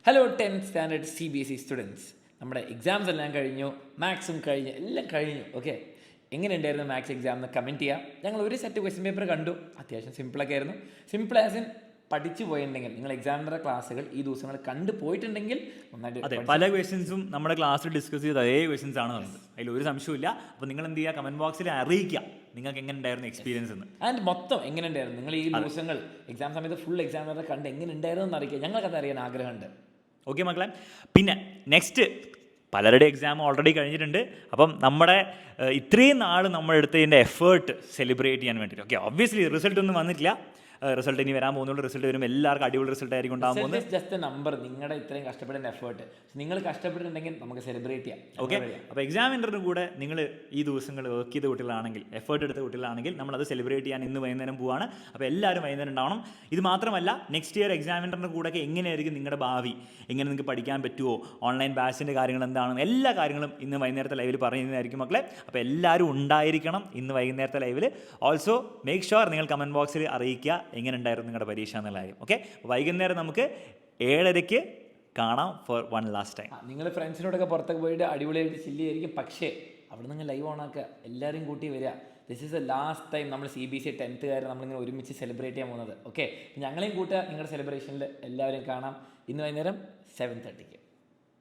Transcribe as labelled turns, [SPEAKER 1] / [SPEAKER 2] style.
[SPEAKER 1] Hello 10th standard CBSE students, നമ്മുടെ exams എല്ലാം കഴിഞ്ഞു, മാത്സും കഴിഞ്ഞു, എല്ലാം കഴിഞ്ഞു. ഓക്കെ, എങ്ങനെയുണ്ടായിരുന്നു മാത്സ് എക്സാം എന്ന് കമൻറ്റ് ചെയ്യാം. ഞങ്ങൾ ഒരു സെറ്റ് ക്വസ്റ്റ്യൻ പേപ്പർ കണ്ടു, അത്യാവശ്യം സിമ്പിളൊക്കെ ആയിരുന്നു. സിമ്പിൾ ആസ് ഇൻ പഠിച്ചു പോയിട്ടുണ്ടെങ്കിൽ, നിങ്ങൾ എക്സാമിൻ്റെ ക്ലാസ്സുകൾ ഈ ദിവസങ്ങൾ കണ്ടു പോയിട്ടുണ്ടെങ്കിൽ
[SPEAKER 2] അതെ, പല ക്വസ്റ്റ്യൻസും നമ്മുടെ ക്ലാസ്സിൽ ഡിസ്കസ് ചെയ്ത അതേ ക്വസ്റ്റ്യൻസ് ആണ് വന്നത്, അതിൽ ഒരു സംശയമില്ല. അപ്പോൾ നിങ്ങൾ എന്ത് ചെയ്യുക, കമൻറ്റ് ബോക്സിൽ അറിയിക്കുക നിങ്ങൾക്ക് എങ്ങനെ ഉണ്ടായിരുന്നു എക്സ്പീരിയൻസ് എന്ന്.
[SPEAKER 1] ആൻഡ് മൊത്തം എങ്ങനെ ഉണ്ടായിരുന്നു, നിങ്ങൾ ഈ ദിവസങ്ങൾ എക്സാം സമയത്ത് ഫുൾ എക്സാമിനറെ കണ്ട് എങ്ങനെ ഉണ്ടായിരുന്നു എന്ന് അറിയിക്കുക. ഞങ്ങൾക്കത് അറിയാൻ ആഗ്രഹമുണ്ട്.
[SPEAKER 2] ഓക്കെ മക്കളെ, പിന്നെ നെക്സ്റ്റ് പലരുടെ എക്സാം ഓൾറെഡി കഴിഞ്ഞിട്ടുണ്ട്. അപ്പം നമ്മുടെ ഇത്രയും നാൾ നമ്മളെടുത്തതിൻ്റെ എഫേർട്ട് സെലിബ്രേറ്റ് ചെയ്യാൻ വേണ്ടിയിട്ട്, ഓക്കെ ഒബ്വിയസ്ലി റിസൾട്ട് ഒന്നും വന്നിട്ടില്ല, റിസൾട്ട് ഇനി വരാൻ പോകുന്നുള്ളൂ. റിസൾട്ട് വരുമ്പോൾ എല്ലാവർക്കും അടിപൊളി റിസൾട്ട് ആയിരിക്കും ഉണ്ടാകാൻ പോകുന്നത്.
[SPEAKER 1] ജസ്റ്റ് നമ്പർ, നിങ്ങളുടെ ഇത്രയും കഷ്ടപ്പെടുന്ന എഫേർട്ട് നിങ്ങൾ കഷ്ടപ്പെട്ടിട്ടുണ്ടെങ്കിൽ നമുക്ക് സെലിബ്രേറ്റ് ചെയ്യാം.
[SPEAKER 2] ഓക്കെ, അപ്പോൾ എക്സാമിൻ്റെ കൂടെ നിങ്ങൾ ഈ ദിവസങ്ങൾ വർക്ക് ചെയ്ത കുട്ടികളാണെങ്കിൽ, എഫേർട്ട് എടുത്ത കുട്ടികളാണെങ്കിൽ നമ്മളത് സെലിബ്രേറ്റ് ചെയ്യാൻ ഇന്ന് വൈകുന്നേരം പോവാണ്. അപ്പോൾ എല്ലാവരും വൈകുന്നേരം ഉണ്ടാവണം. ഇത് മാത്രമല്ല, നെക്സ്റ്റ് ഇയർ എക്സാമിൻ്റെ കൂടെ ഒക്കെ എങ്ങനെയായിരിക്കും നിങ്ങളുടെ ഭാവി, എങ്ങനെ നിങ്ങൾക്ക് പഠിക്കാൻ പറ്റുമോ, ഓൺലൈൻ ബാച്ചിൻ്റെ കാര്യങ്ങൾ എന്താണ്, എല്ലാ കാര്യങ്ങളും ഇന്ന് വൈകുന്നേരത്തെ ലൈവിൽ പറയുന്നതായിരിക്കും മക്കളെ. അപ്പോൾ എല്ലാവരും ഉണ്ടായിരിക്കണം ഇന്ന് വൈകുന്നേരത്തെ ലൈവിൽ. ഓൾസോ മേക്ക് ഷുവർ നിങ്ങൾ കമൻറ്റ് ബോക്സിൽ അറിയിക്കുക എങ്ങനെ ഉണ്ടായിരുന്നു നിങ്ങളുടെ പരീക്ഷ എന്നുള്ള കാര്യം. ഓക്കെ, വൈകുന്നേരം നമുക്ക് 7:30 കാണാം ഫോർ വൺ ലാസ്റ്റ് ടൈം.
[SPEAKER 1] നിങ്ങൾ ഫ്രണ്ട്സിനോടൊക്കെ പുറത്തൊക്കെ പോയിട്ട് അടിപൊളിയായിട്ട് ചില്ലിയായിരിക്കും, പക്ഷേ അവിടെ നിങ്ങൾ ലൈവ് ഓണാക്കുക, എല്ലാവരും കൂട്ടി വരിക. This is the last time നമ്മൾ CBSE 10th നമ്മളിങ്ങനെ ഒരുമിച്ച് സെലിബ്രേറ്റ് ചെയ്യാൻ പോകുന്നത്. ഓക്കെ, ഞങ്ങളെയും കൂട്ടുക നിങ്ങളുടെ സെലിബ്രേഷനിൽ. എല്ലാവരും കാണാം ഇന്ന് വൈകുന്നേരം 7:30.